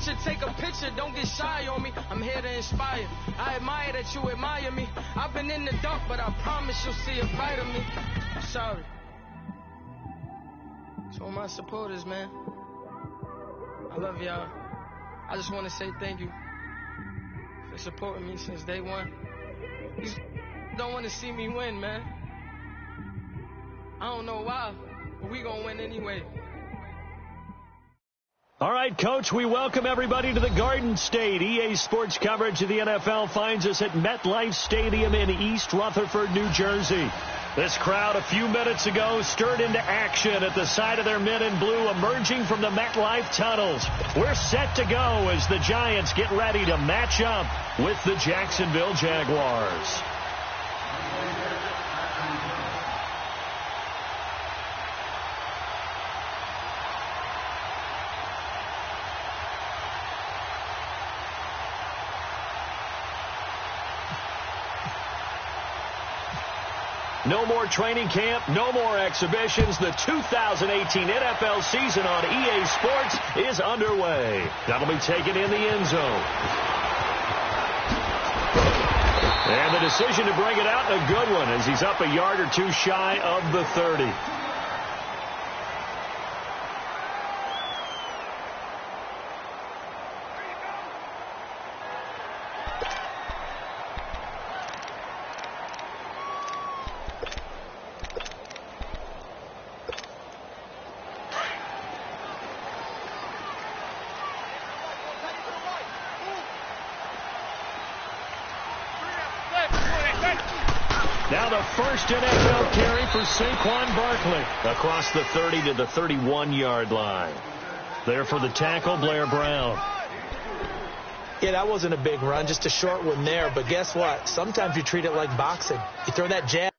picture, take a picture, don't get shy on me. I'm here to inspire. I admire that you admire me. I've been in the dark, but I promise you'll see a fight of me. I'm sorry. To all my supporters, man. I love y'all. I just want to say thank you for supporting me since day one. You don't want to see me win, man. I don't know why, but we gonna win anyway. All right, Coach, we welcome everybody to the Garden State. EA Sports coverage of the NFL finds us at MetLife Stadium in East Rutherford, New Jersey. This crowd a few minutes ago stirred into action at the side of their men in blue emerging from the MetLife tunnels. We're set to go as the Giants get ready to match up with the Jacksonville Jaguars. No more training camp, no more exhibitions. The 2018 NFL season on EA Sports is underway. That'll be taken in the end zone. And the decision to bring it out, a good one, as he's up a yard or two shy of the 30. Now the first NFL carry for Saquon Barkley across the 30 to the 31-yard line. There for the tackle, Blair Brown. Yeah, that wasn't a big run, just a short one there. But guess what? Sometimes you treat it like boxing. You throw that jab.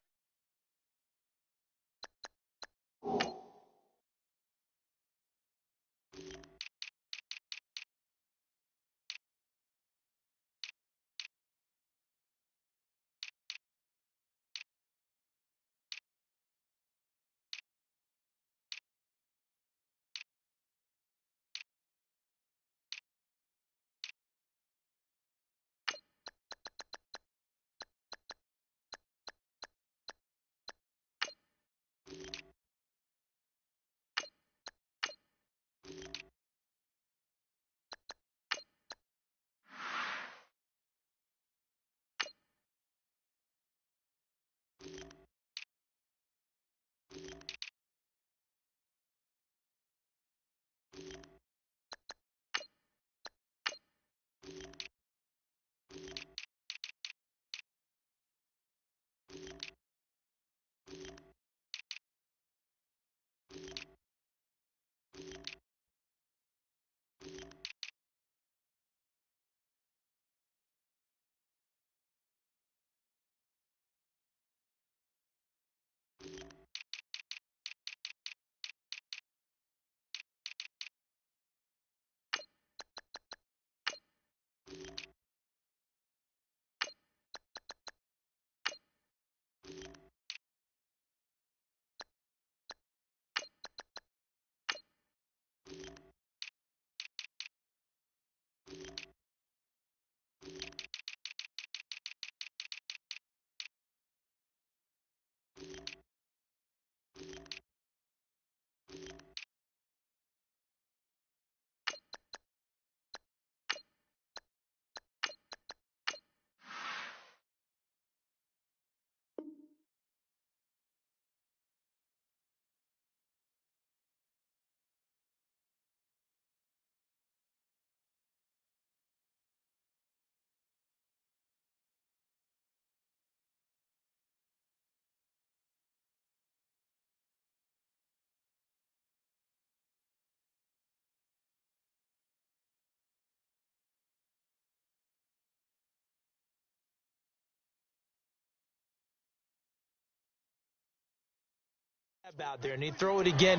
Out there, and you throw it again,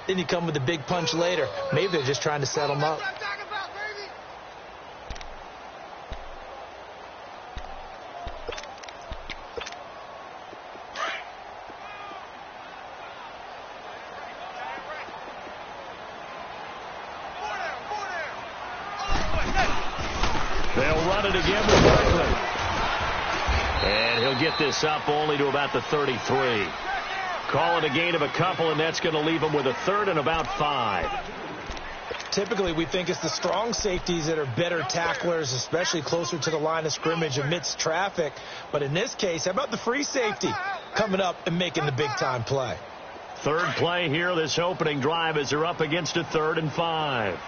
then you come with a big punch later. Maybe they're just trying to set them up. They'll run it again with Barkley. And he'll get this up only to about the 33. Call it a gain of a couple, and that's going to leave him with a third and about 5. Typically, we think it's the strong safeties that are better tacklers, especially closer to the line of scrimmage amidst traffic. But in this case, how about the free safety coming up and making the big-time play? Third play here, this opening drive, as they're up against a 3rd and 5.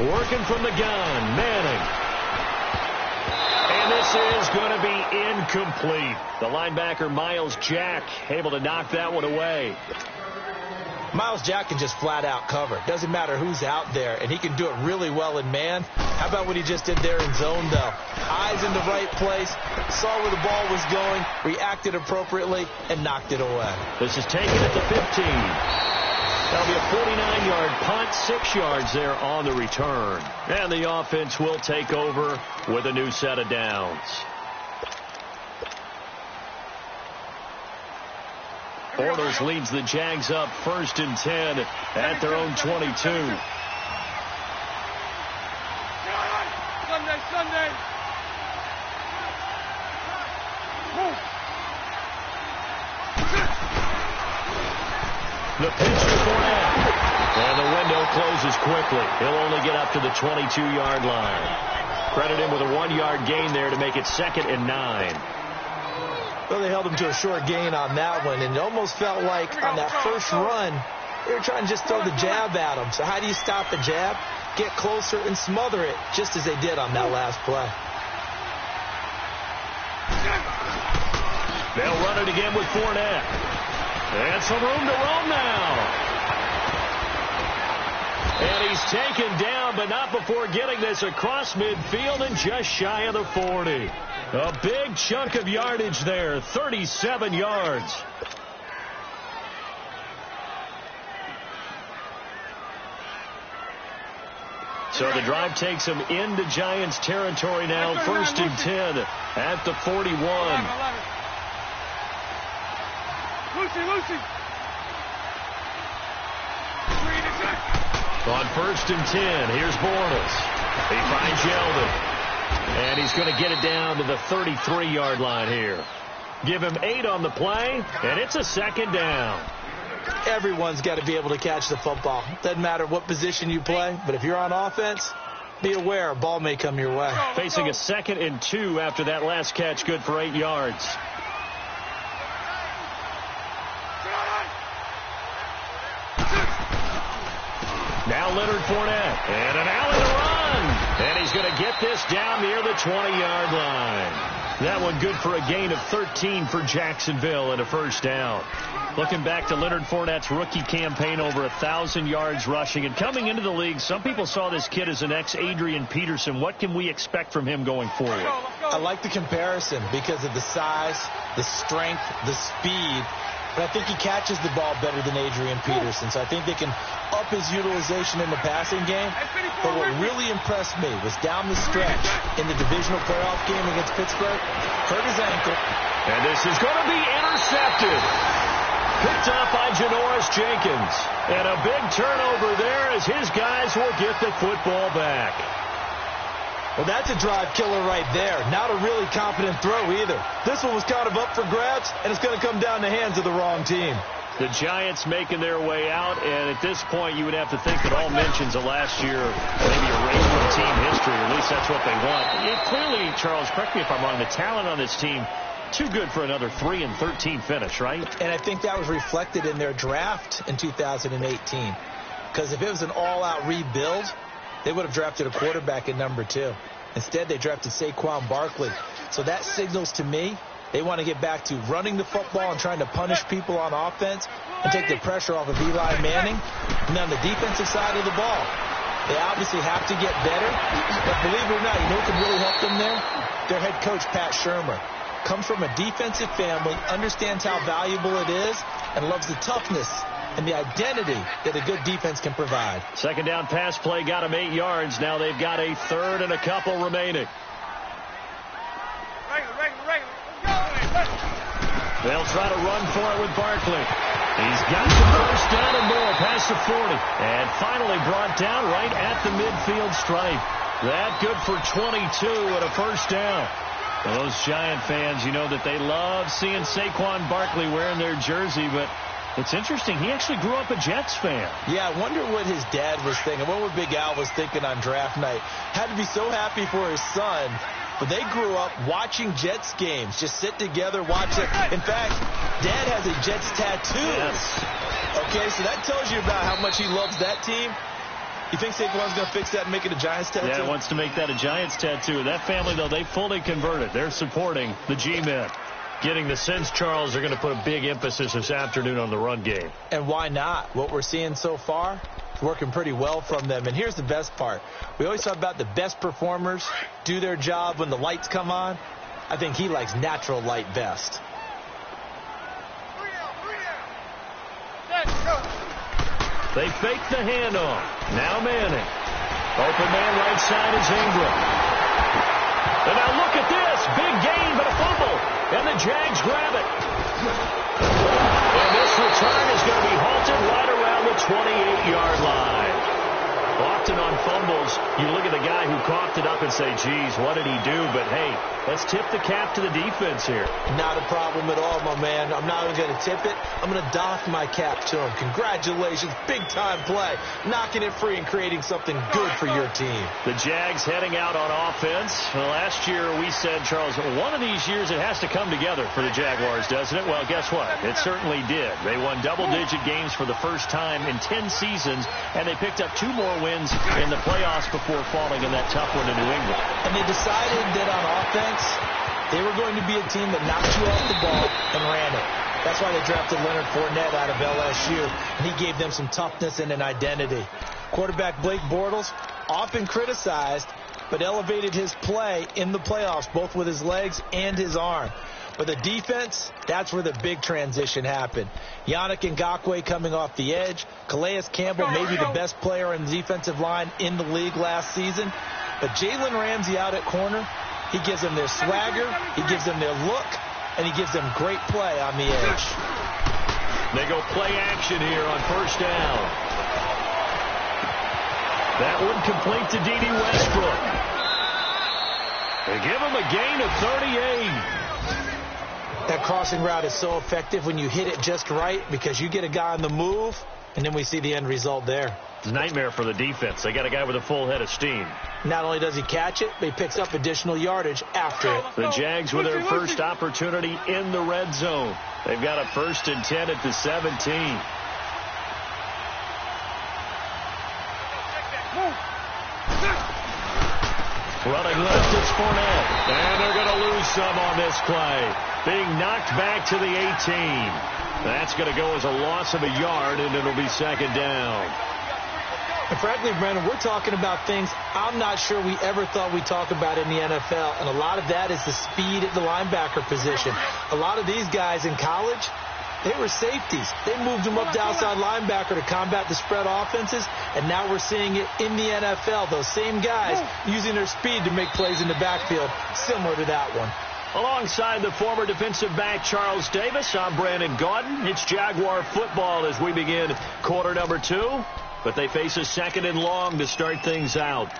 Working from the gun, Manning. And this is going to be incomplete. The linebacker, Miles Jack, able to knock that one away. Miles Jack can just flat out cover. Doesn't matter who's out there, and he can do it really well in man. How about what he just did there in zone, though? Eyes in the right place, saw where the ball was going, reacted appropriately, and knocked it away. This is taken at the 15. That'll be a 49-yard punt, 6 yards there on the return. And the offense will take over with a new set of downs. Bortles leads the Jags up 1st and 10 at their own 22. Sunday. The pitch to Fournette. And the window closes quickly. He'll only get up to the 22-yard line. Credit him with a 1-yard gain there to make it 2nd and 9. Well, they held him to a short gain on that one, and it almost felt like on that first run, they were trying to just throw the jab at him. So how do you stop the jab? Get closer and smother it, just as they did on that last play. They'll run it again with Fournette. And some room to roam now. And he's taken down, but not before getting this across midfield and just shy of the 40. A big chunk of yardage there, 37 yards. So the drive takes him into Giants territory now, 1st and 10 at the 41. Lucy. On 1st and 10, here's Bortles. He finds Yeldon. And he's going to get it down to the 33-yard line here. Give him 8 on the play, and it's a 2nd down. Everyone's got to be able to catch the football. Doesn't matter what position you play, but if you're on offense, be aware a ball may come your way. Facing a 2nd and 2 after that last catch, good for 8 yards. Now Leonard Fournette, and an alley to run. And he's going to get this down near the 20-yard line. That one good for a gain of 13 for Jacksonville and a 1st down. Looking back to Leonard Fournette's rookie campaign, over 1,000 yards rushing. And coming into the league, some people saw this kid as an ex-Adrian Peterson. What can we expect from him going forward? I like the comparison because of the size, the strength, the speed. But I think he catches the ball better than Adrian Peterson. So I think they can up his utilization in the passing game. But what really impressed me was down the stretch in the divisional playoff game against Pittsburgh. Hurt his ankle. And this is going to be intercepted. Picked up by Janoris Jenkins. And a big turnover there as his guys will get the football back. Well, that's a drive killer right there. Not a really confident throw either. This one was kind of up for grabs, and it's going to come down the hands of the wrong team. The Giants making their way out, and at this point you would have to think that all mentions of last year maybe erased from team history, or at least that's what they want. Clearly, Charles, correct me if I'm wrong, the talent on this team, too good for another 3-13 finish, right? And I think that was reflected in their draft in 2018. Because if it was an all-out rebuild, they would have drafted a quarterback at number 2. Instead, they drafted Saquon Barkley. So that signals to me they want to get back to running the football and trying to punish people on offense and take the pressure off of Eli Manning. And on the defensive side of the ball, they obviously have to get better. But believe it or not, you know who can really help them there? Their head coach, Pat Shurmur. Comes from a defensive family, understands how valuable it is, and loves the toughness and the identity that a good defense can provide. 2nd down pass play got them 8 yards. Now they've got a 3rd and a couple remaining. They'll try to run for it with Barkley. He's got the 1st down and more past the 40. And finally brought down right at the midfield stripe. That good for 22 and a first down. Well, those Giant fans, you know that they love seeing Saquon Barkley wearing their jersey, but it's interesting. He actually grew up a Jets fan. Yeah, I wonder what his dad was thinking. What Big Al was thinking on draft night. Had to be so happy for his son. But they grew up watching Jets games. Just sit together, watch it. In fact, Dad has a Jets tattoo. Yes. Okay, so that tells you about how much he loves that team. You think Saquon's going to fix that and make it a Giants tattoo? Yeah, he wants to make that a Giants tattoo. That family, though, they fully converted. They're supporting the G-Men. Getting the sense, Charles, they're going to put a big emphasis this afternoon on the run game. And why not? What we're seeing so far is working pretty well from them. And here's the best part. We always talk about the best performers do their job when the lights come on. I think he likes natural light best. They fake the handoff. Now Manning. Open man right side is Ingram. And now look at this. Big gain, but a fumble. And the Jags grab it. And this return is going to be halted right around the 28-yard line. Often on fumbles, you look at the guy who coughed it up and say, geez, what did he do? But, hey, let's tip the cap to the defense here. Not a problem at all, my man. I'm not even going to tip it. I'm going to doff my cap to him. Congratulations. Big-time play. Knocking it free and creating something good for your team. The Jags heading out on offense. Well, last year we said, Charles, one of these years it has to come together for the Jaguars, doesn't it? Well, guess what? It certainly did. They won double-digit games for the first time in 10 seasons, and they picked up 2 more wins in the playoffs before falling in that tough one to New England. And they decided that on offense, they were going to be a team that knocked you off the ball and ran it. That's why they drafted Leonard Fournette out of LSU, and he gave them some toughness and an identity. Quarterback Blake Bortles, often criticized, but elevated his play in the playoffs, both with his legs and his arm. But the defense, that's where the big transition happened. Yannick Ngakoue coming off the edge. Calais Campbell, maybe the best player in the defensive line in the league last season. But Jalen Ramsey out at corner, he gives them their swagger, he gives them their look, and he gives them great play on the edge. They go play action here on first down. That one complete to D.D. Westbrook. They give him a gain of 38. That crossing route is so effective when you hit it just right because you get a guy on the move, and then we see the end result there. It's a nightmare for the defense. They got a guy with a full head of steam. Not only does he catch it, but he picks up additional yardage after it. The Jags with their first opportunity in the red zone. They've got a 1st and 10 at the 17. Running left, it's Fournette. And they're going to lose some on this play. Being knocked back to the 18. That's going to go as a loss of a yard, and it'll be 2nd down. And frankly, Brandon, we're talking about things I'm not sure we ever thought we'd talk about in the NFL. And a lot of that is the speed at the linebacker position. A lot of these guys in college, they were safeties. They moved them up to outside linebacker to combat the spread offenses, and now we're seeing it in the NFL. Those same guys using their speed to make plays in the backfield, similar to that one. Alongside the former defensive back Charles Davis, I'm Brandon Gaudin. It's Jaguar football as we begin quarter number 2, but they face a 2nd and long to start things out.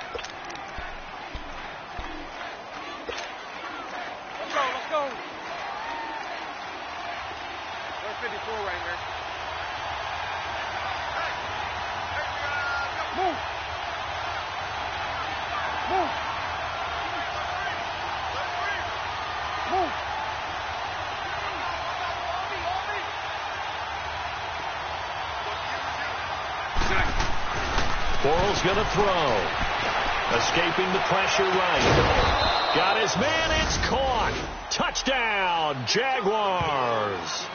Let's go. 54 right here. Move. Bortles going to throw. Escaping the pressure right. Got his man. It's caught. Touchdown, Jaguars.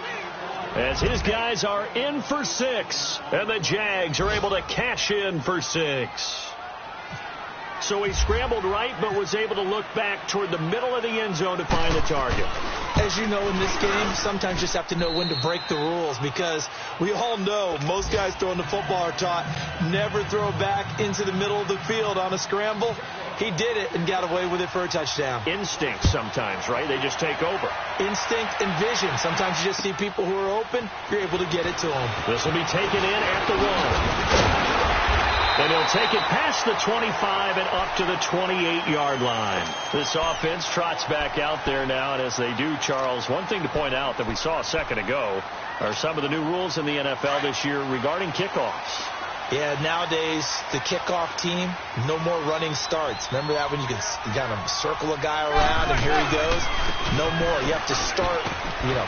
As his guys are in for 6, and the Jags are able to cash in for 6. So he scrambled right, but was able to look back toward the middle of the end zone to find the target. As you know, in this game, sometimes you just have to know when to break the rules, because we all know most guys throwing the football are taught never throw back into the middle of the field on a scramble. He did it and got away with it for a touchdown. Instinct sometimes, right? They just take over. Instinct and vision. Sometimes you just see people who are open, you're able to get it to them. This will be taken in at the 1. And he'll take it past the 25 and up to the 28-yard line. This offense trots back out there now, and as they do, Charles, one thing to point out that we saw a second ago are some of the new rules in the NFL this year regarding kickoffs. Yeah, nowadays, the kickoff team, no more running starts. Remember that when you can kind of circle a guy around and here he goes? No more. You have to start,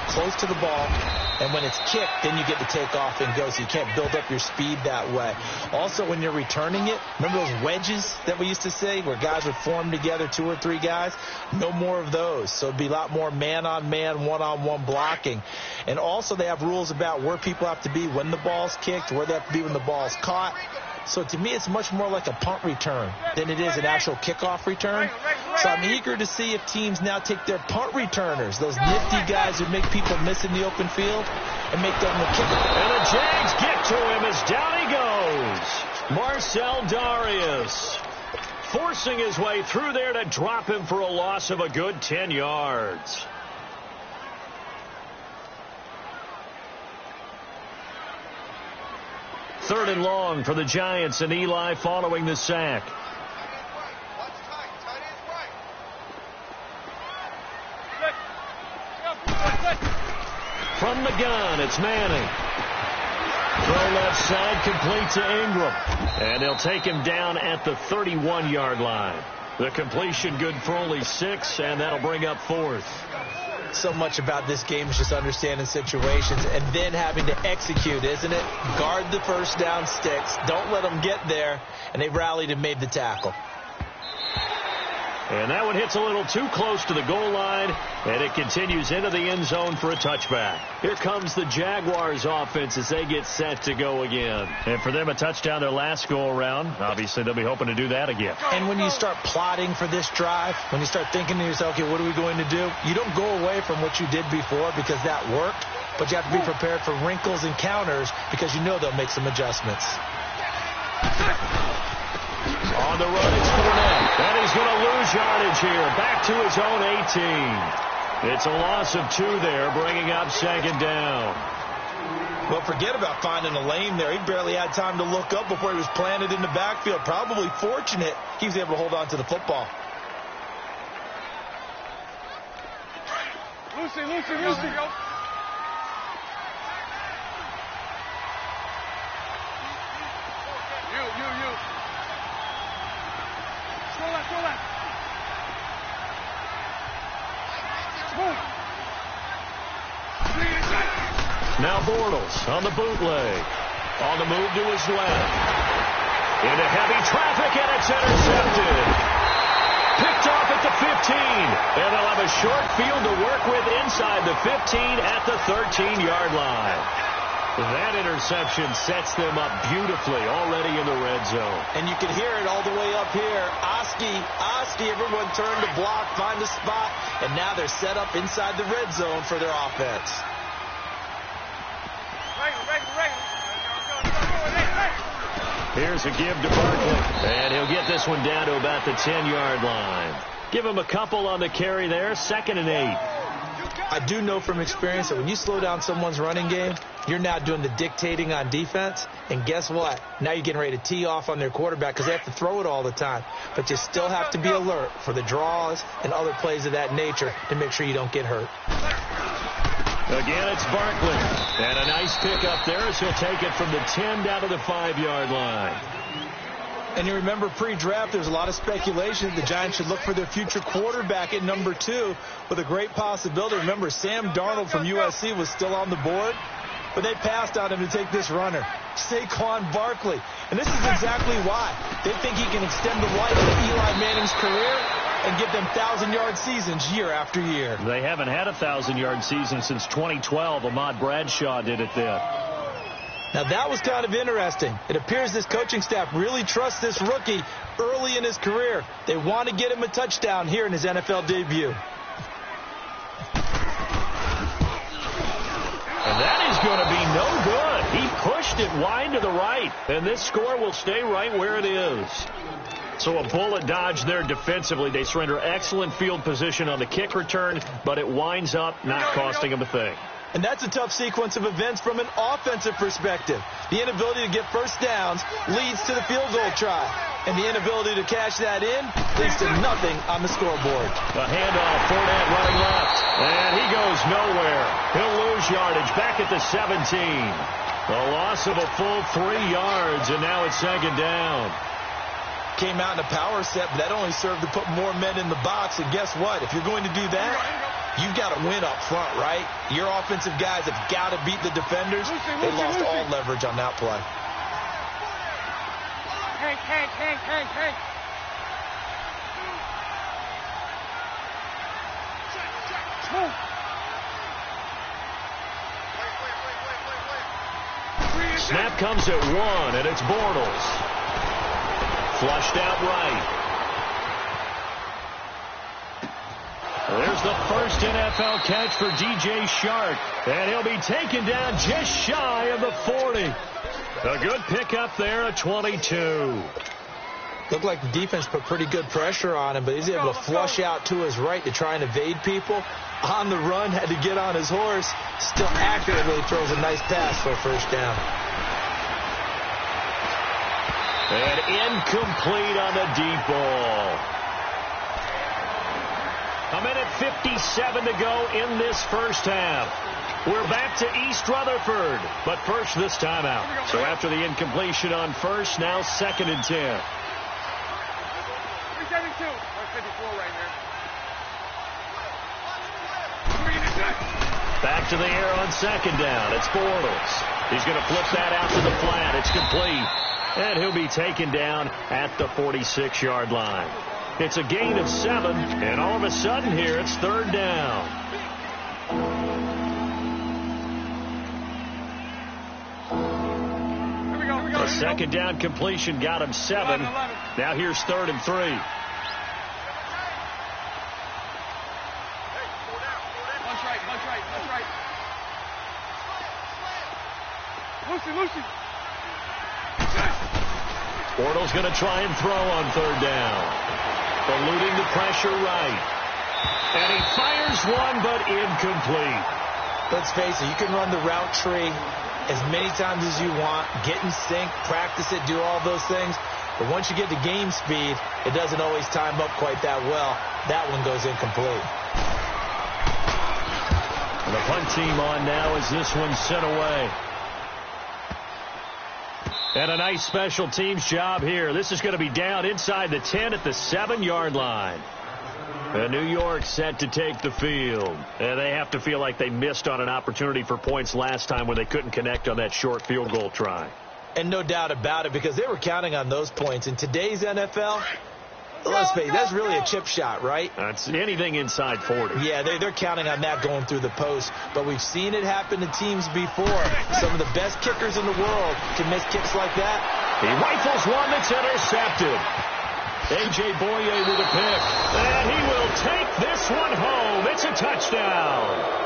close to the ball. And when it's kicked, then you get to take off and go. So you can't build up your speed that way. Also, when you're returning it, remember those wedges that we used to say where guys would form together, 2 or 3 guys? No more of those. So it'd be a lot more man-on-man, one-on-one blocking. And also they have rules about where people have to be when the ball's kicked, where they have to be when the ball's caught. So to me, it's much more like a punt return than it is an actual kickoff return. So I'm eager to see if teams now take their punt returners, those nifty guys who make people miss in the open field, and make them the kicker. And the Jags get to him as down he goes. Marcel Darius forcing his way through there to drop him for a loss of a good 10 yards. Third and long for the Giants, and Eli following the sack. From the gun, it's Manning. Throw left side, complete to Ingram. And they'll take him down at the 31-yard line. The completion good for only 6, and that'll bring up 4th. So much about this game is just understanding situations and then having to execute, isn't it? Guard the first down sticks. Don't let them get there. And they rallied and made the tackle. And that one hits a little too close to the goal line, and it continues into the end zone for a touchback. Here comes the Jaguars offense as they get set to go again. And for them, a touchdown their last go-around. Obviously, they'll be hoping to do that again. And when you start plotting for this drive, when you start thinking to yourself, okay, what are we going to do? You don't go away from what you did before because that worked, but you have to be prepared for wrinkles and counters because you know they'll make some adjustments. On the run, it's Fournette. And he's going to lose yardage here. Back to his own 18. It's a loss of 2 there, bringing up second down. Well, forget about finding a lane there. He barely had time to look up before he was planted in the backfield. Probably fortunate he was able to hold on to the football. Lucy, go. You. Go left. Now Bortles on the bootleg. On the move to his left. Into heavy traffic, and it's intercepted. Picked off at the 15. And they'll have a short field to work with inside the 15 at the 13-yard line. That interception sets them up beautifully already in the red zone. And you can hear it all the way up here. Oski, everyone turned to block, find a spot, and now they're set up inside the red zone for their offense. Here's a give to Barkley, and he'll get this one down to about the 10-yard line. Give him a couple on the carry there, 2nd and 8. I do know from experience that when you slow down someone's running game, you're now doing the dictating on defense. And guess what? Now you're getting ready to tee off on their quarterback because they have to throw it all the time. But you still have to be alert for the draws and other plays of that nature to make sure you don't get hurt. Again, it's Barkley. And a nice pick up there as he'll take it from the 10 down to the 5-yard line. And you remember pre-draft, there was a lot of speculation the Giants should look for their future quarterback at number 2 with a great possibility. Remember, Sam Darnold from USC was still on the board, but they passed on him to take this runner, Saquon Barkley. And this is exactly why. They think he can extend the life of Eli Manning's career and give them 1,000-yard seasons year after year. They haven't had a 1,000-yard season since 2012. Ahmad Bradshaw did it then. Now, that was kind of interesting. It appears this coaching staff really trusts this rookie early in his career. They want to get him a touchdown here in his NFL debut. And that is going to be no good. He pushed it wide to the right, and this score will stay right where it is. So a bullet dodge there defensively. They surrender excellent field position on the kick return, but it winds up not costing them a thing. And that's a tough sequence of events from an offensive perspective. The inability to get first downs leads to the field goal try. And the inability to cash that in leads to nothing on the scoreboard. A handoff, Fournette running left. And he goes nowhere. He'll lose yardage back at the 17. A loss of a full 3 yards, and now it's second down. Came out in a power set, but that only served to put more men in the box. And guess what? If you're going to do that, you've got to win up front, right? Your offensive guys have got to beat the defenders. They lost all leverage on that play. Hey. Snap comes at 1, and it's Bortles. Flushed out right. There's the first NFL catch for DJ Shark, and he'll be taken down just shy of the 40. A good pickup there at 22. Looked like the defense put pretty good pressure on him, but he's able to flush out to his right to try and evade people. On the run, had to get on his horse. Still accurately throws a nice pass for a first down. And incomplete on the deep ball. A minute 57 to go in this first half. We're back to East Rutherford, but first this timeout. So after the incompletion on first, now 2nd and 10. 372. 154 right here. Back to the air on second down. It's Bortles. He's going to flip that out to the flat. It's complete. And he'll be taken down at the 46-yard line. It's a gain of 7, and all of a sudden here it's 3rd down. A second down completion got him 7. Now here's 3rd and 3. Lucy. Bortles going to try and throw on 3rd down. Eluding the pressure right. And he fires one, but incomplete. Let's face it, you can run the route tree as many times as you want, get in sync, practice it, do all those things. But once you get to game speed, it doesn't always time up quite that well. That one goes incomplete. And the punt team on now as this one's sent away. And a nice special teams job here. This is going to be down inside the 10 at the 7-yard line. And New York set to take the field. And they have to feel like they missed on an opportunity for points last time when they couldn't connect on that short field goal try. And no doubt about it, because they were counting on those points. In today's NFL, let's face it, that's really a chip shot, right? That's anything inside 40. Yeah, they're counting on that going through the post. But we've seen it happen to teams before. Some of the best kickers in the world can miss kicks like that. He rifles one that's intercepted. A.J. Boye with a pick. And he will take this one home. It's a touchdown.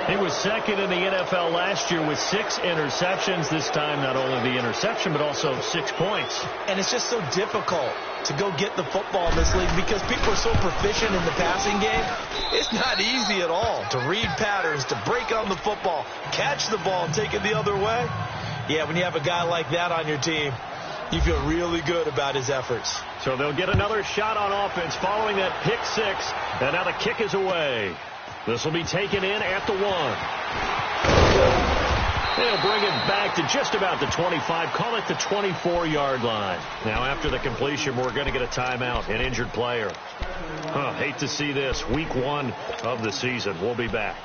He was 2nd in the NFL last year with 6 interceptions. This time, not only the interception, but also 6 points. And it's just so difficult to go get the football in this league because people are so proficient in the passing game. It's not easy at all to read patterns, to break on the football, catch the ball, and take it the other way. Yeah, when you have a guy like that on your team, you feel really good about his efforts. So they'll get another shot on offense following that pick 6. And now the kick is away. This will be taken in at the 1. They'll bring it back to just about the 25. Call it the 24-yard line. Now after the completion, we're going to get a timeout, an injured player. Hate to see this. Week 1 of the season. We'll be back.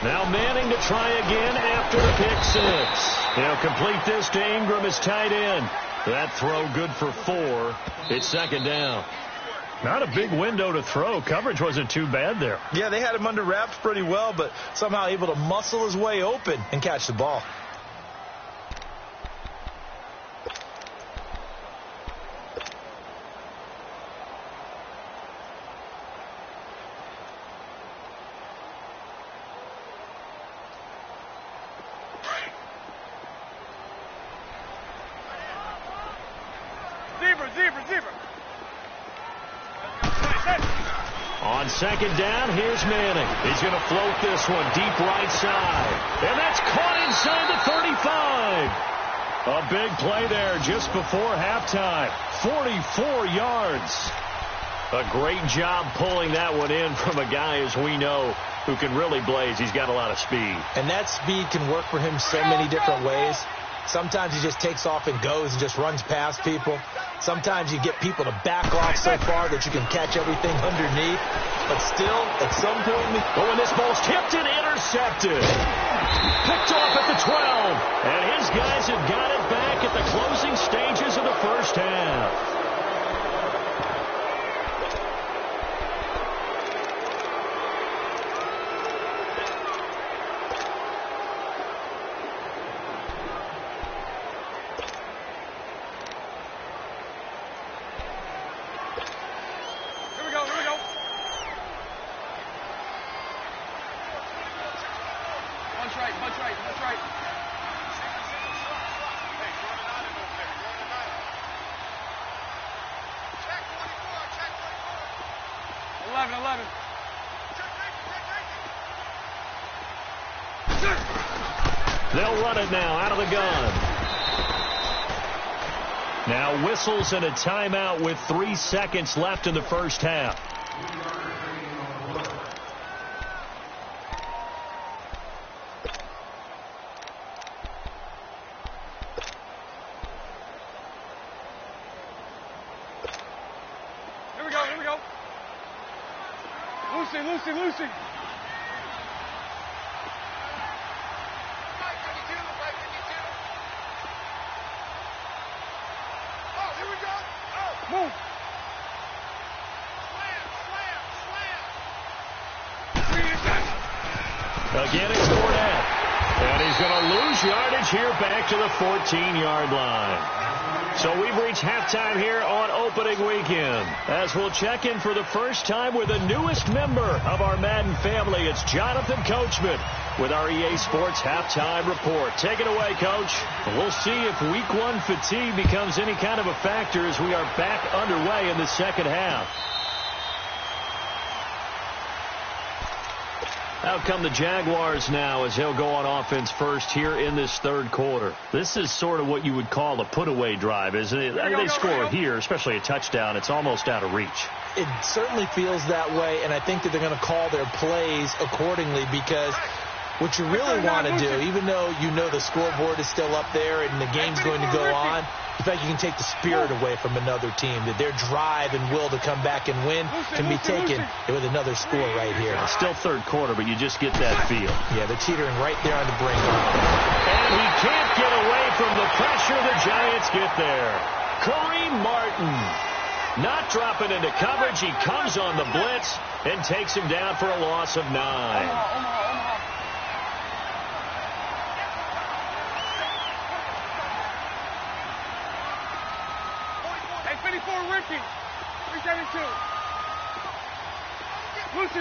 Now Manning to try again after the pick 6. He'll complete this to Ingram as tight end. That throw good for 4. It's 2nd down. Not a big window to throw. Coverage wasn't too bad there. Yeah, they had him under wraps pretty well, but somehow able to muscle his way open and catch the ball. Zebra. On second down, here's Manning. He's going to float this one deep right side. And that's caught inside the 35. A big play there just before halftime. 44 yards. A great job pulling that one in from a guy, as we know, who can really blaze. He's got a lot of speed. And that speed can work for him so many different ways. Sometimes he just takes off and goes and just runs past people. Sometimes you get people to back off so far that you can catch everything underneath. But still, at some point... when this ball's tipped and intercepted. Picked off at the 12. And his guys have got it back at the closing stages of the first half. That's right. 11. They'll run it now out of the gun. Now whistles and a timeout with 3 seconds left in the first half. Here we go. Lucy. Move. Again, it's Fournette. And he's going to lose yardage here back to the 14-yard line. So we've reached halftime here on opening weekend. As we'll check in for the first time with the newest member of our Madden family. It's Jonathan Coachman with our EA Sports Halftime Report. Take it away, Coach. We'll see if Week 1 fatigue becomes any kind of a factor as we are back underway in the second half. Out come the Jaguars now as they'll go on offense first here in this third quarter. This is sort of what you would call a put-away drive, isn't it? They score here, especially a touchdown. It's almost out of reach. It certainly feels that way, and I think that they're going to call their plays accordingly because what you really want to do, even though you know the scoreboard is still up there and the game's going to go on, in fact, you can take the spirit away from another team, that their drive and will to come back and win can be taken with another score right here. It's still third quarter, but you just get that feel. Yeah, they're teetering right there on the brink. And he can't get away from the pressure. The Giants get there. Kareem Martin not dropping into coverage. He comes on the blitz and takes him down for a loss of 9. Ricky. 372.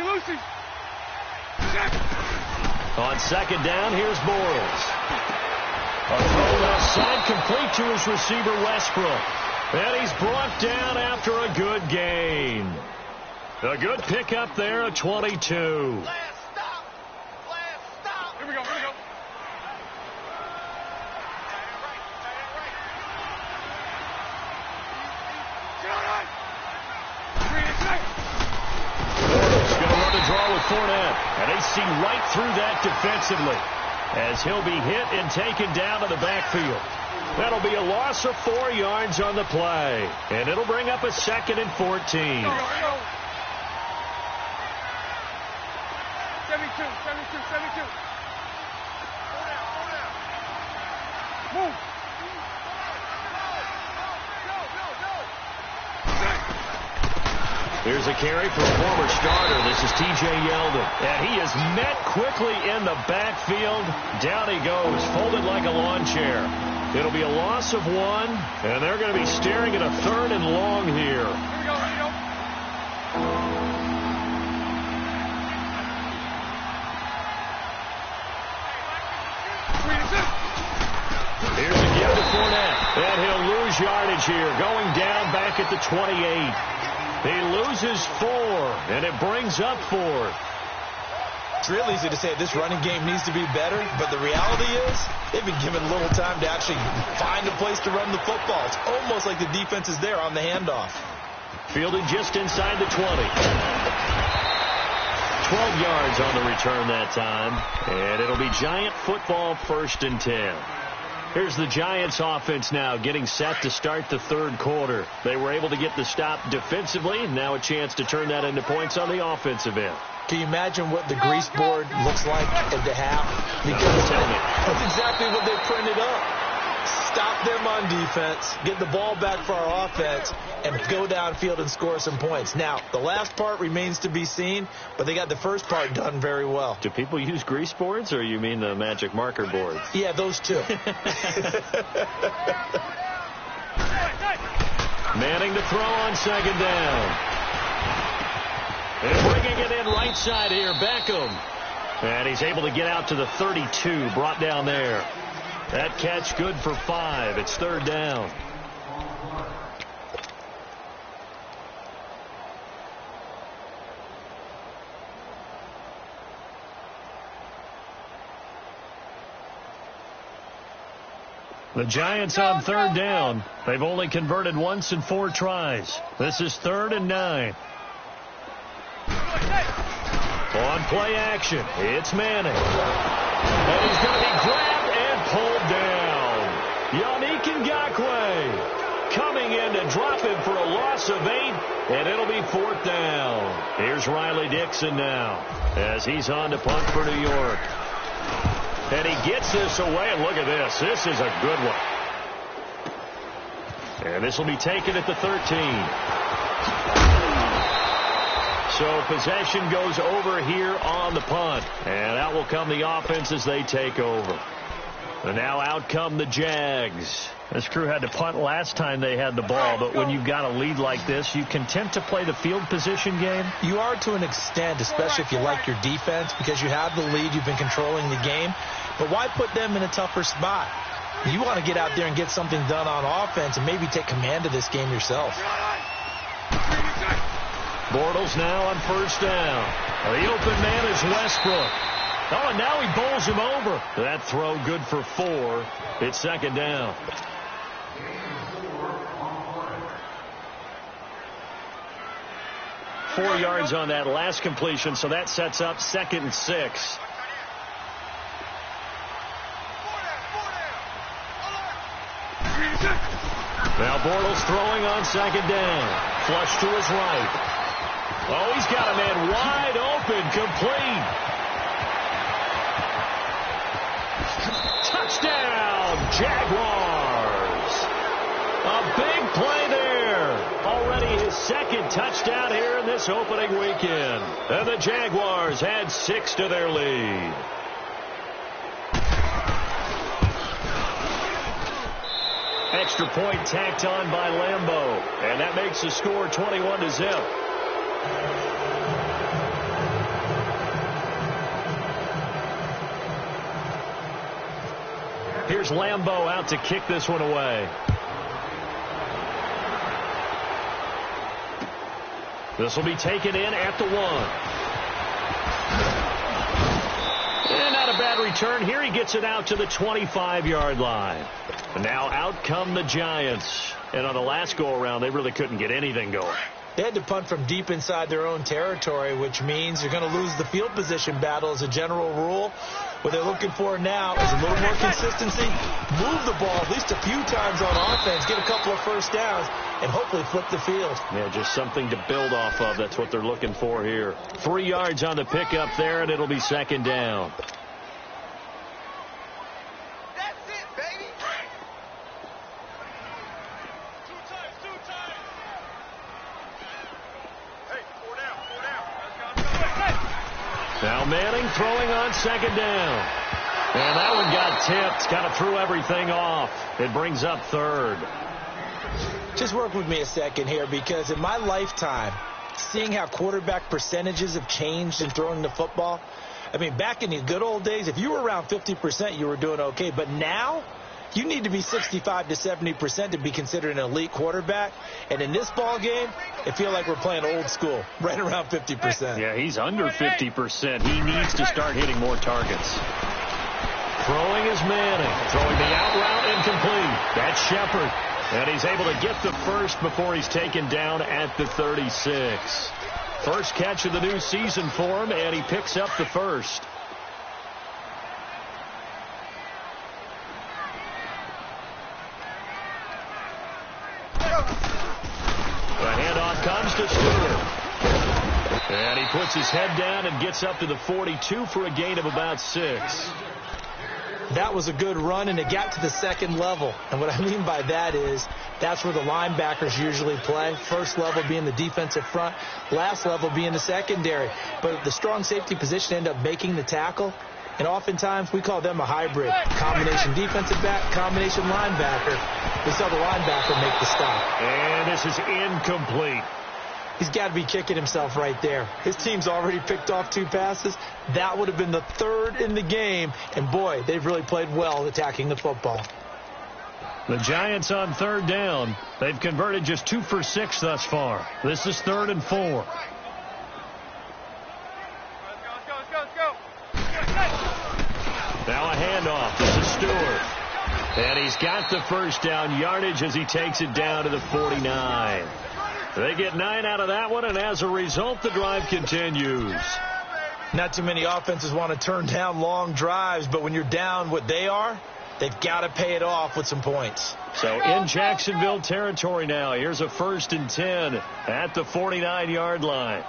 Lucy. On second down, here's Bortles. A throw left side complete to his receiver, Westbrook. And he's brought down after a good gain. A good pickup there, a 22. Last stop. Here we go. Draw with Fournette, and they see right through that defensively as he'll be hit and taken down to the backfield. That'll be a loss of 4 yards on the play, and it'll bring up a 2nd and 14. 72. Move. Here's a carry for a former starter. This is T.J. Yeldon. And he is met quickly in the backfield. Down he goes, folded like a lawn chair. It'll be a loss of 1, and they're going to be staring at a 3rd and long here. Here we go. Here's a give to Fournette. And he'll lose yardage yardage here, going down back at the 28. He loses 4, and it brings up 4. It's real easy to say this running game needs to be better, but the reality is they've been given little time to actually find a place to run the football. It's almost like the defense is there on the handoff. Fielded just inside the 20. 12 yards on the return that time, and it'll be Giant football, 1st and 10. Here's the Giants offense now getting set to start the 3rd quarter. They were able to get the stop defensively, and now a chance to turn that into points on the offensive end. Can you imagine what the grease board looks like at the half? Because that's exactly what they printed up. Stop them on defense, get the ball back for our offense, and go downfield and score some points. Now, the last part remains to be seen, but they got the first part done very well. Do people use grease boards, or you mean the magic marker boards? Yeah, those two. Manning to throw on 2nd down. And bringing it in right side here, Beckham. And he's able to get out to the 32, brought down there. That catch good for 5. It's 3rd down. The Giants on 3rd down. They've only converted once in 4 tries. This is 3rd and 9. On play action, it's Manning. And he's going to be grabbed and pulled down. Yannick Ngakoue coming in to drop him for a loss of 8, and it'll be 4th down. Here's Riley Dixon now as he's on to punt for New York. And he gets this away, and look at this. This is a good one. And this will be taken at the 13. So possession goes over here on the punt. And out will come the offense as they take over. And now out come the Jags. This crew had to punt last time they had the ball, but when you've got a lead like this, you content to play the field position game? You are to an extent, especially if you like your defense, because you have the lead, you've been controlling the game. But why put them in a tougher spot? You want to get out there and get something done on offense and maybe take command of this game yourself. Bortles now on 1st down. The open man is Westbrook. Oh, and now he bowls him over. That throw good for 4. It's 2nd down. Four yards on that last completion, so that sets up 2nd and 6. Now Bortles throwing on 2nd down. Flush to his right. Oh, he's got a man wide open, complete. Touchdown, Jaguars. A big play there. Already his 2nd touchdown here in this opening weekend. And the Jaguars add 6 to their lead. Extra point tacked on by Lambeau. And that makes the score 21-0. Here's Lambeau out to kick this one away. This will be taken in at the 1. And not a bad return. Here he gets it out to the 25-yard line. And now out come the Giants. And on the last go-around, they really couldn't get anything going. They had to punt from deep inside their own territory, which means you're going to lose the field position battle as a general rule. What they're looking for now is a little more consistency, move the ball at least a few times on offense, get a couple of first downs, and hopefully flip the field. Yeah, just something to build off of. That's what they're looking for here. 3 yards on the pickup there, and it'll be 2nd down. That's it, baby. Two times. Hey, 4 down. Now Manning throwing on 2nd down. And that one got tipped. Kind of threw everything off. It brings up 3rd. Just work with me a second here, because in my lifetime, seeing how quarterback percentages have changed in throwing the football, I mean, back in the good old days, if you were around 50%, you were doing okay. But now, You need to be 65 to 70% to be considered an elite quarterback. And in this ball game, it feels like we're playing old school, right around 50%. Yeah, he's under 50%. He needs to start hitting more targets. Throwing is Manning. Throwing the out route incomplete. That's Shepard. And he's able to get the first before he's taken down at the 36. First catch of the new season for him, and he picks up the first. The handoff comes to Stewart. And he puts his head down and gets up to the 42 for a gain of about 6. That was a good run, and it got to the second level. And what I mean by that is that's where the linebackers usually play. First level being the defensive front, last level being the secondary. But the strong safety position ended up making the tackle. And oftentimes we call them a hybrid. Combination defensive back, combination linebacker. We saw the linebacker make the stop. And this is incomplete. He's got to be kicking himself right there. His team's already picked off 2 passes. That would have been the 3rd in the game. And, boy, they've really played well attacking the football. The Giants on 3rd down. They've converted just 2 for 6 thus far. This is 3rd and 4. Let's go. Now a handoff. This is Stewart. And he's got the first down yardage as he takes it down to the 49. They get 9 out of that one, and as a result, the drive continues. Not too many offenses want to turn down long drives, but when you're down what they are, they've got to pay it off with some points. So in Jacksonville territory now, here's a 1st and 10 at the 49-yard line.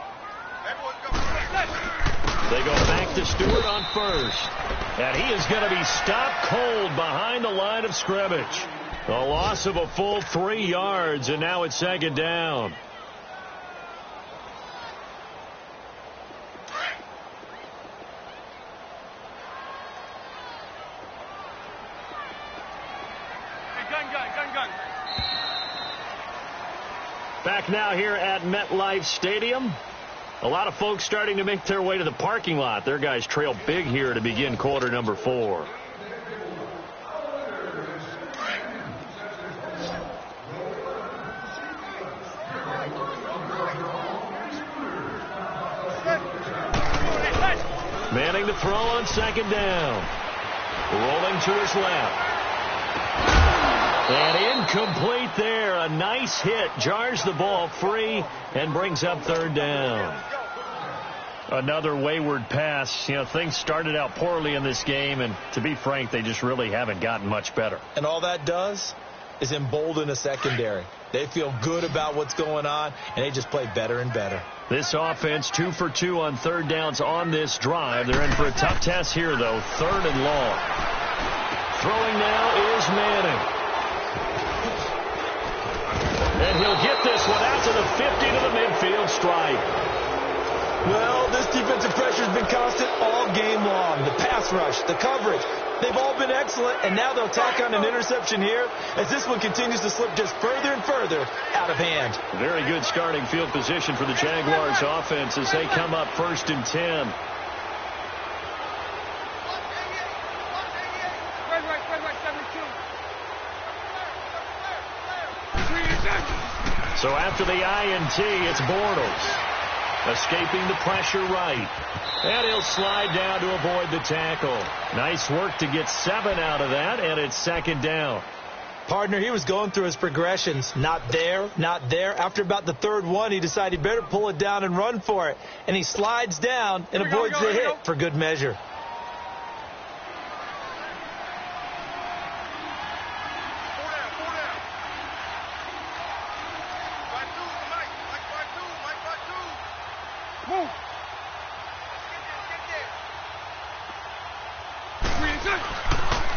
They go back to Stewart on 1st. And he is going to be stopped cold behind the line of scrimmage. A loss of a full 3 yards, and now it's 2nd down. Gun. Back now here at MetLife Stadium. A lot of folks starting to make their way to the parking lot. Their guys trail big here to begin quarter number 4. Manning to throw on 2nd down. Rolling to his left. And incomplete there. A nice hit. Jars the ball free and brings up 3rd down. Another wayward pass. You know, things started out poorly in this game, and to be frank, they just really haven't gotten much better. And all that does is embolden the secondary. They feel good about what's going on, and they just play better and better. This offense 2 for 2 on 3rd downs on this drive. They're in for a tough task here, though. 3rd and long. Throwing now is Manning. And he'll get this one out to the 50 to the midfield stripe. Well, this defensive pressure has been constant all game long. The pass rush, the coverage, they've all been excellent, and now they'll tack on an interception here as this one continues to slip just further and further out of hand. Very good starting field position for the Jaguars offense as they come up 1st and 10. So after the INT, it's Bortles. Escaping the pressure right. And he'll slide down to avoid the tackle. Nice work to get 7 out of that, and it's 2nd down. Partner, he was going through his progressions. Not there, not there. After about the 3rd one, he decided he better pull it down and run for it. And he slides down and avoids the hit for good measure.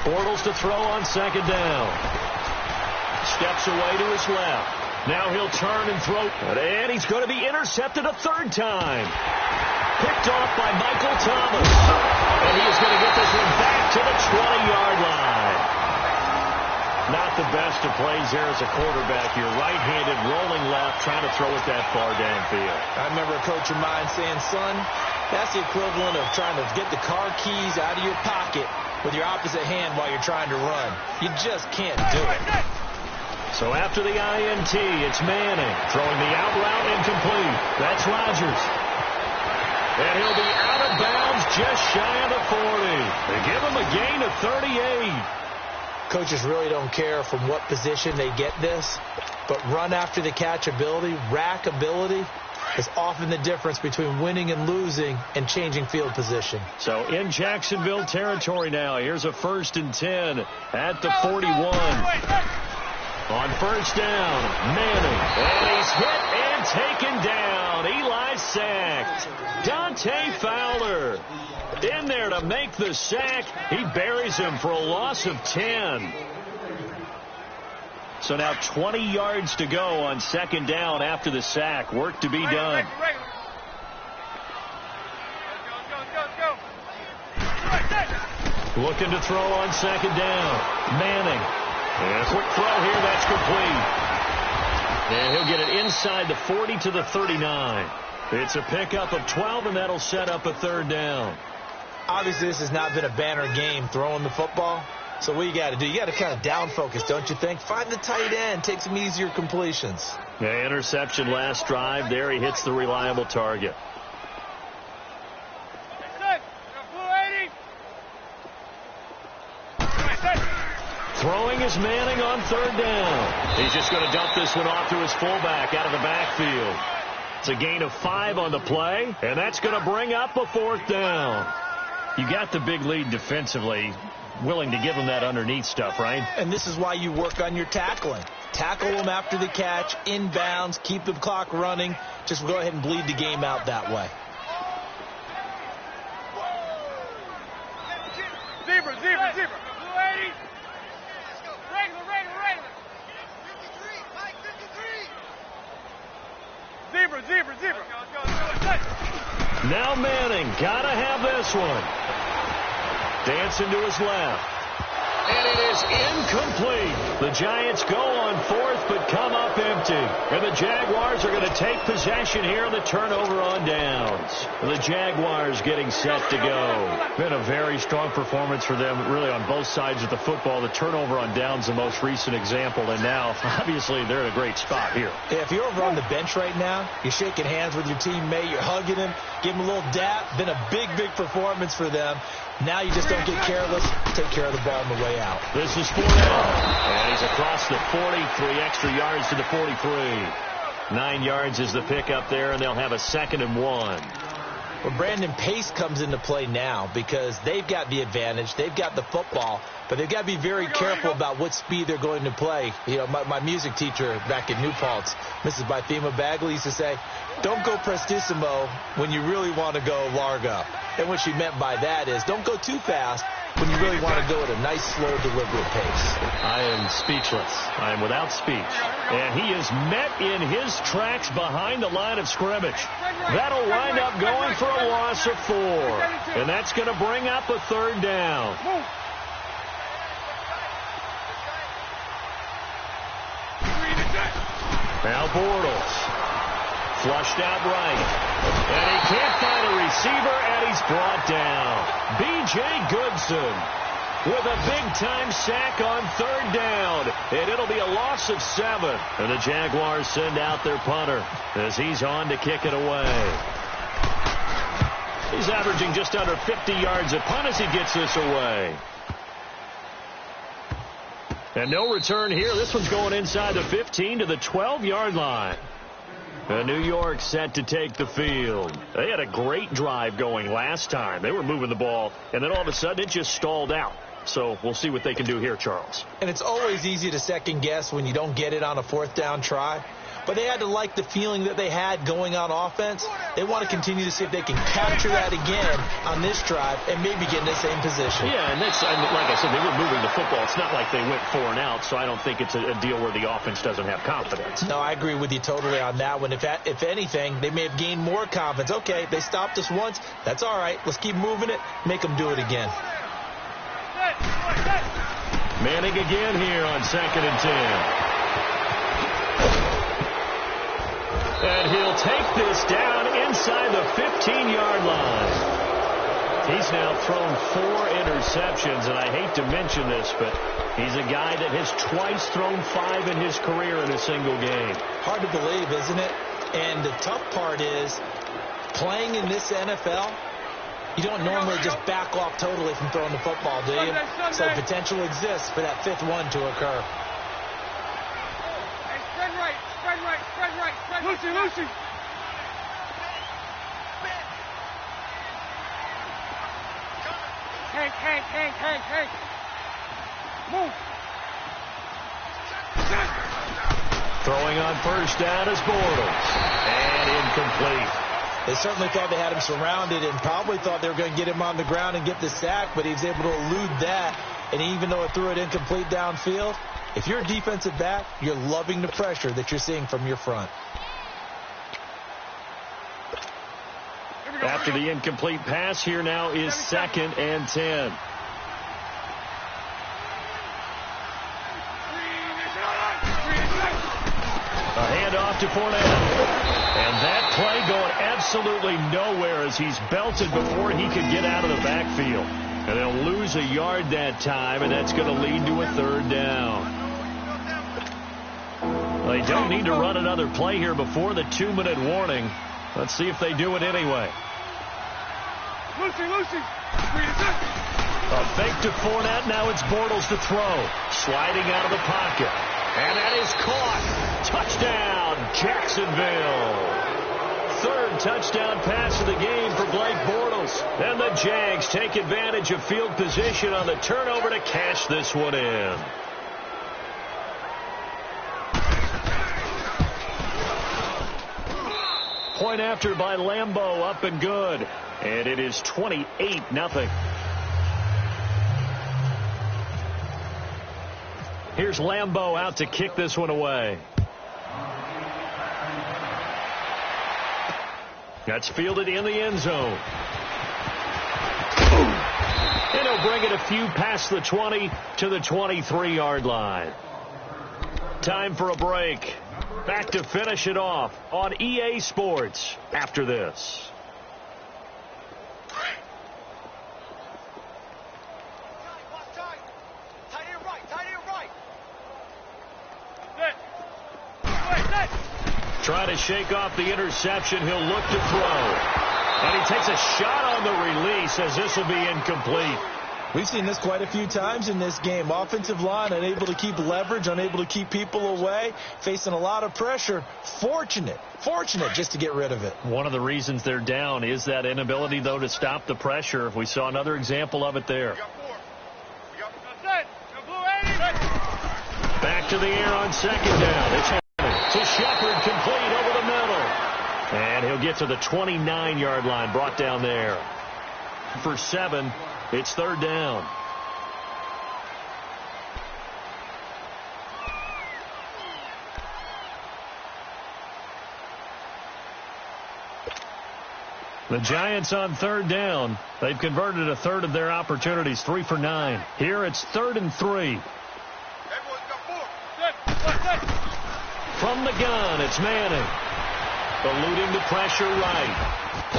Bortles to throw on 2nd down. Steps away to his left. Now he'll turn and throw. And he's going to be intercepted a 3rd time. Picked off by Michael Thomas. And he is going to get this one back to the 20-yard line. Not the best of plays there as a quarterback. You're right-handed, rolling left, trying to throw it that far downfield. I remember a coach of mine saying, son, that's the equivalent of trying to get the car keys out of your pocket with your opposite hand while you're trying to run. You just can't do it. So after the INT, it's Manning throwing the out route incomplete. That's Rodgers. And he'll be out of bounds just shy of the 40. They give him a gain of 38. Coaches really don't care from what position they get this, but run after the catch ability, rack ability, is often the difference between winning and losing and changing field position. So in Jacksonville territory now, here's a 1st and 10 at the 41. On first down, Manning. And he's hit and taken down. Eli sacked. Dante Fowler in there to make the sack. He buries him for a loss of 10. So now 20 yards to go on 2nd down after the sack. Work to be done. Looking to throw on 2nd down. Manning. And a quick throw here. That's complete. And he'll get it inside the 40 to the 39. It's a pickup of 12, and that'll set up a 3rd down. Obviously, this has not been a banner game throwing the football. So what you got to do, you got to kind of down focus, don't you think? Find the tight end, take some easier completions. Yeah, interception last drive. There he hits the reliable target. Throwing is Manning on 3rd down. He's just going to dump this one off to his fullback out of the backfield. It's a gain of 5 on the play, and that's going to bring up a 4th down. You got the big lead defensively. Willing to give them that underneath stuff, right? And this is why you work on your tackling. Tackle them after the catch, inbounds, keep the clock running. Just go ahead and bleed the game out that way. Zebra. Blue 80. Regular. 53. Mike, 53. Zebra. Now Manning, gotta have this one. Dancing to his left. And it is incomplete. The Giants go on 4th, but come up empty. And the Jaguars are going to take possession here on the turnover on downs. The Jaguars getting set to go. Been a very strong performance for them, really, on both sides of the football. The turnover on downs, the most recent example. And now, obviously, they're in a great spot here. Yeah, if you're over on the bench right now, you're shaking hands with your teammate, you're hugging him, give him a little dap. Been a big performance for them. Now you just don't get careless. Take care of the ball on the way out. This is 4 down. And he's across the 40. 3 extra yards to the 43. 9 yards is the pickup there, and they'll have a 2nd and 1. Well, Brandon, pace comes into play now because they've got the advantage. They've got the football, but they've got to be very careful about what speed they're going to play. You know, my music teacher back at New Paltz, Mrs. Bythema Bagley, used to say, don't go prestissimo when you really want to go largo. And what she meant by that is don't go too fast when you really want to go at a nice, slow, deliberate pace. I am speechless. I am without speech. And he is met in his tracks behind the line of scrimmage. That'll wind up going for a loss of 4. And that's going to bring up a 3rd down. Now Bortles. Flushed out right. And he can't find a receiver, and he's brought down. B.J. Goodson with a big-time sack on 3rd down. And it'll be a loss of 7. And the Jaguars send out their punter as he's on to kick it away. He's averaging just under 50 yards a punt as he gets this away. And no return here. This one's going inside the 15 to the 12-yard line. New York set to take the field. They had a great drive going last time. They were moving the ball, and then all of a sudden it just stalled out. So we'll see what they can do here, Charles. And it's always easy to second guess when you don't get it on a 4th down try. But they had to like the feeling that they had going on offense. They want to continue to see if they can capture that again on this drive and maybe get in the same position. Yeah, and like I said, they were moving the football. It's not like they went 4 and out, so I don't think it's a deal where the offense doesn't have confidence. No, I agree with you totally on that one. If anything, they may have gained more confidence. Okay, they stopped us once. That's all right. Let's keep moving it. Make them do it again. Manning again here on 2nd and 10. And he'll take this down inside the 15-yard line. He's now thrown 4 interceptions, and I hate to mention this, but he's a guy that has twice thrown 5 in his career in a single game. Hard to believe, isn't it? And the tough part is, playing in this NFL, you don't normally just back off totally from throwing the football, do you? So potential exists for that 5th one to occur. Hey, spread right, spread right, spread right, spread right. Lucy. Hank. Move. Throwing on first down is Bortles. And incomplete. They certainly thought they had him surrounded and probably thought they were going to get him on the ground and get the sack, but he was able to elude that. And even though it threw it incomplete downfield, if you're a defensive back, you're loving the pressure that you're seeing from your front. After the incomplete pass, here now is 2nd and 10. A handoff to Fournette. And that play going absolutely nowhere as he's belted before he could get out of the backfield. And they'll lose a yard that time, and that's going to lead to a 3rd down. They don't need to run another play here before the 2-minute warning. Let's see if they do it anyway. Lucy. A fake to Fournette. Now it's Bortles to throw. Sliding out of the pocket. And that is caught. Touchdown, Jacksonville. 3rd touchdown pass of the game for Blake Bortles. And the Jags take advantage of field position on the turnover to cash this one in. Point after by Lambeau, up and good. And it is 28-0. Here's Lambeau out to kick this one away. That's fielded in the end zone. And he'll bring it a few past the 20 to the 23-yard line. Time for a break. Back to finish it off on EA Sports after this. Trying to shake off the interception. He'll look to throw. And he takes a shot on the release as this will be incomplete. We've seen this quite a few times in this game. Offensive line unable to keep leverage, unable to keep people away, facing a lot of pressure. Fortunate just to get rid of it. One of the reasons they're down is that inability, though, to stop the pressure. We saw another example of it there. Back to the air on 2nd down. It's to Shepard, complete over the middle. And he'll get to the 29-yard line, brought down there. For 7, it's 3rd down. The Giants on 3rd down. They've converted a third of their opportunities, 3 for 9. Here it's 3rd and 3. From the gun, it's Manning. Eluding the pressure right.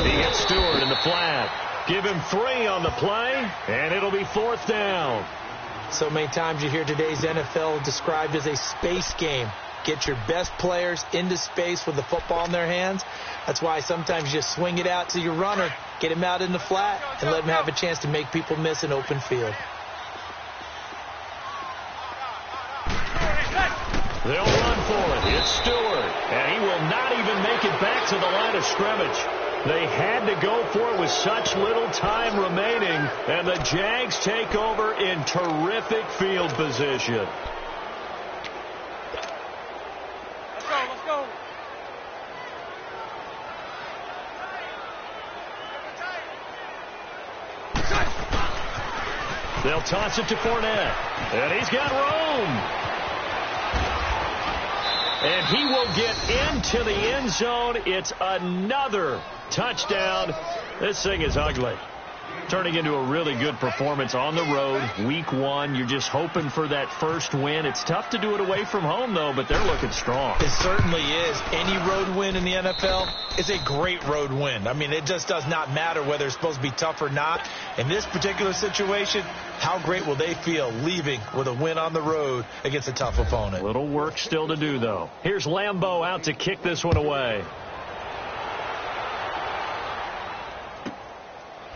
He hits Stewart in the flat. Give him 3 on the play, and it'll be 4th down. So many times you hear today's NFL described as a space game. Get your best players into space with the football in their hands. That's why sometimes you just swing it out to your runner, get him out in the flat, and let him have a chance to make people miss an open field. They'll run for it. It's Stewart, and he will not even make it back to the line of scrimmage. They had to go for it with such little time remaining, and the Jags take over in terrific field position. Let's go. They'll toss it to Fournette, and he's got room. And he will get into the end zone. It's another touchdown. This thing is ugly. Turning into a really good performance on the road. Week 1, you're just hoping for that first win. It's tough to do it away from home, though, but they're looking strong. It certainly is. Any road win in the NFL is a great road win. I mean, it just does not matter whether it's supposed to be tough or not. In this particular situation, how great will they feel leaving with a win on the road against a tough opponent? Little work still to do, though. Here's Lambeau out to kick this one away.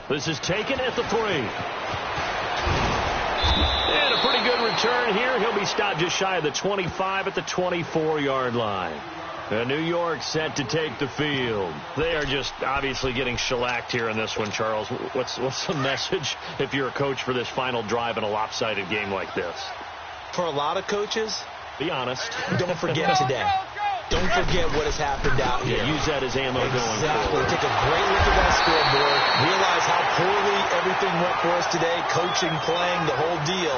This is taken at the 3. And a pretty good return here. He'll be stopped just shy of the 25 at the 24-yard line. New York set to take the field. They are just obviously getting shellacked here in this one, Charles. What's the message if you're a coach for this final drive in a lopsided game like this? For a lot of coaches, be honest. Don't forget today. Don't forget what has happened out here. Use that as ammo going forward. Exactly. Take a great look at that scoreboard. Realize how poorly everything went for us today. Coaching, playing, the whole deal.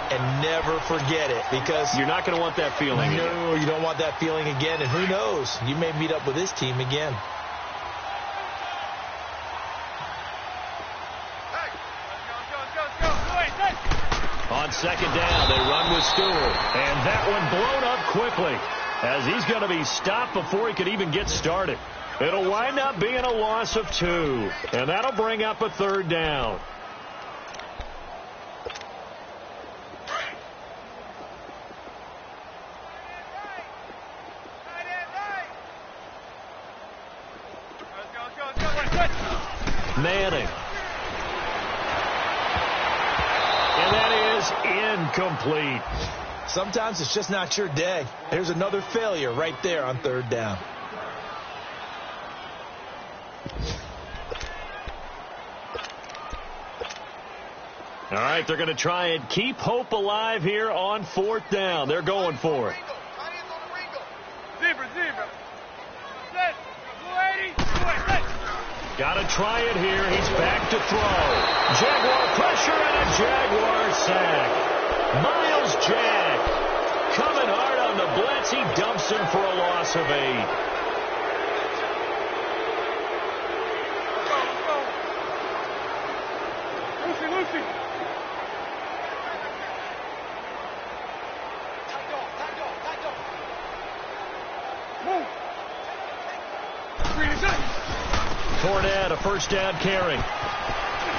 And never forget it, because you're not going to want that feeling again. No, you don't want that feeling again. And who knows? You may meet up with this team again. On second down, they run with Stewart. And that one blown up quickly, as he's going to be stopped before he could even get started. It'll wind up being a loss of 2. And that'll bring up a 3rd down. Manning. And that is incomplete. Sometimes it's just not your day. There's another failure right there on 3rd down. All right, they're going to try and keep hope alive here on 4th down. They're going for it. Got to try it here. He's back to throw. Jaguar pressure and a Jaguar sack. Miles Jack coming hard on the blitz. He dumps him for a loss of 8. Fournette, a first down carry.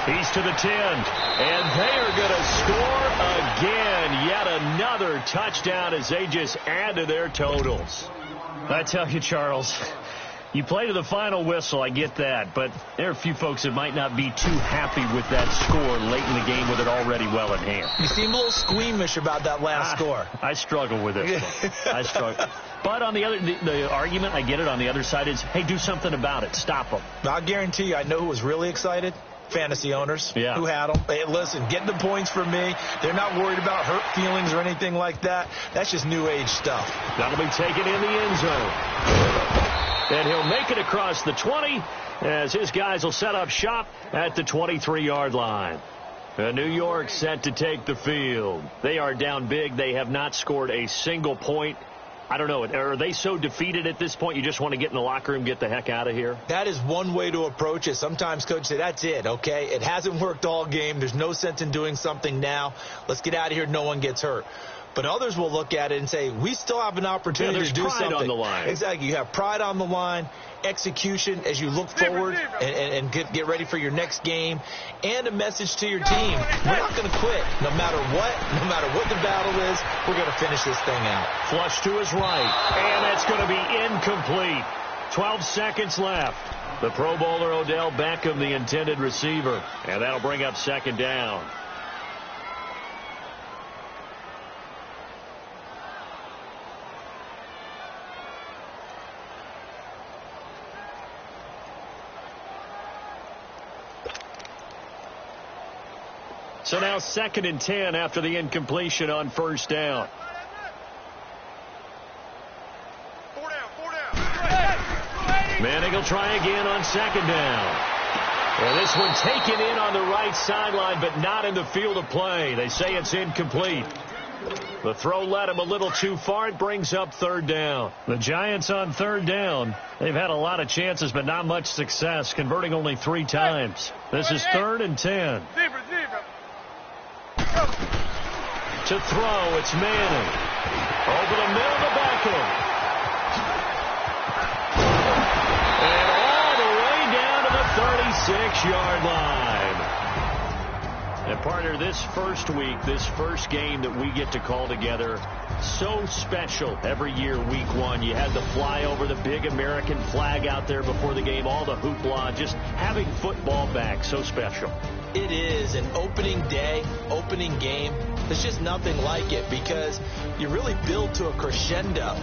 He's to the 10. And they are going to score again. Yet another touchdown as they just add to their totals. I tell you, Charles, you play to the final whistle, I get that. But there are a few folks that might not be too happy with that score late in the game with it already well in hand. You seem a little squeamish about that last score. I struggle with it. I struggle. But on the other, the argument, I get it, on the other side is, hey, do something about it. Stop them. I'll guarantee you, I know who was really excited. Fantasy owners who had them. Hey, listen, get the points for me. They're not worried about hurt feelings or anything like that. That's just new age stuff. That'll be taken in the end zone. And he'll make it across the 20 as his guys will set up shop at the 23-yard line. New York set to take the field. They are down big. They have not scored a single point. I don't know. Are they so defeated at this point you just want to get in the locker room, get the heck out of here? That is one way to approach it. Sometimes coaches say, that's it, okay? It hasn't worked all game. There's no sense in doing something now. Let's get out of here. No one gets hurt. But others will look at it and say, we still have an opportunity to do something. There's pride on the line. Exactly. You have pride on the line, execution as you look forward and get ready for your next game, and a message to your team. We're not going to quit. No matter what the battle is, we're going to finish this thing out. Flush to his right, and that's going to be incomplete. 12 seconds left. The Pro Bowler Odell Beckham, the intended receiver, and that'll bring up 2nd down. So now 2nd and 10 after the incompletion on 1st down. 4 down. Manning will try again on 2nd down. Well, this one taken in on the right sideline, but not in the field of play. They say it's incomplete. The throw led him a little too far. It brings up third down. The Giants on third down. They've had a lot of chances, but not much success, converting only 3 times. This is 3rd and 10. Zebra. To throw, it's Manning. Over the middle of the back end. And all the way down to the 36-yard line. And, partner, this first week, this first game that we get to call together, so special every year, week 1. You had the flyover, the big American flag out there before the game, all the hoopla, just having football back, so special. It is an opening day, opening game. There's just nothing like it because you really build to a crescendo.